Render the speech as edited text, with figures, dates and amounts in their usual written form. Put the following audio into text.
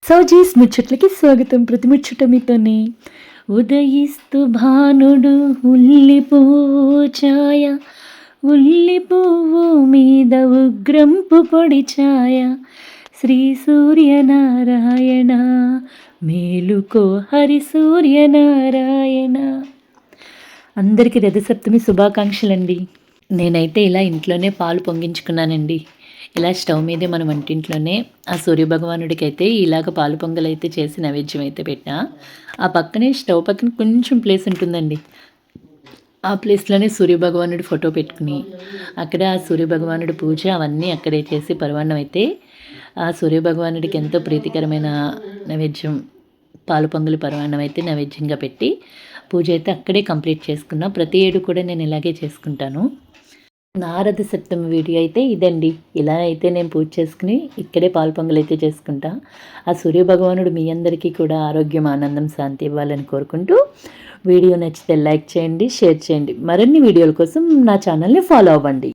సౌజీస్ ముచ్చట్లకి స్వాగతం. ప్రతి ముచ్చట మీతోనే. ఉదయిస్తూ భానుడు ఉల్లి పువ్వు ఛాయ, ఉల్లి పువ్వు మీద ఉగ్రంపు పొడి ఛాయ. శ్రీ సూర్యనారాయణ మేలుకో హరి సూర్యనారాయణ. అందరికీ రథసప్తమి శుభాకాంక్షలండి. నేనైతే ఇలా ఇంట్లోనే పాలు పొంగించుకున్నానండి. ఇలా స్టవ్ మీదే మన వంటింట్లోనే ఆ సూర్యభగవానుడికి అయితే ఇలాగ పాలు పొంగల్ అయితే చేసి నైవేద్యం అయితే పెట్టా. ఆ పక్కనే స్టవ్ పక్కన కొంచెం ప్లేస్ ఉంటుందండి. ఆ ప్లేస్లోనే సూర్యభగవానుడి ఫోటో పెట్టుకుని అక్కడ ఆ సూర్యభగవానుడి పూజ అవన్నీ అక్కడే చేసి పరమాన్నం అయితే ఆ సూర్యభగవానుడికి ఎంతో ప్రీతికరమైన నైవేద్యం పాలు పొంగలి పరమాన్నం అయితే నైవేద్యంగా పెట్టి పూజ అయితే అక్కడే కంప్లీట్ చేసుకున్నా. ప్రతి ఏడు కూడా నేను ఇలాగే చేసుకుంటాను. నా రథసప్తమి వీడియో అయితే ఇదండి. ఇలా అయితే నేను పూజ చేసుకుని ఇక్కడే పాలు పొంగల్ అయితే చేసుకుంటా. ఆ సూర్యభగవానుడు మీ అందరికీ కూడా ఆరోగ్యం, ఆనందం, శాంతి ఇవ్వాలని కోరుకుంటూ వీడియో నచ్చితే లైక్ చేయండి, షేర్ చేయండి. మరిన్ని వీడియోల కోసం నా ఛానల్ని ఫాలో అవ్వండి.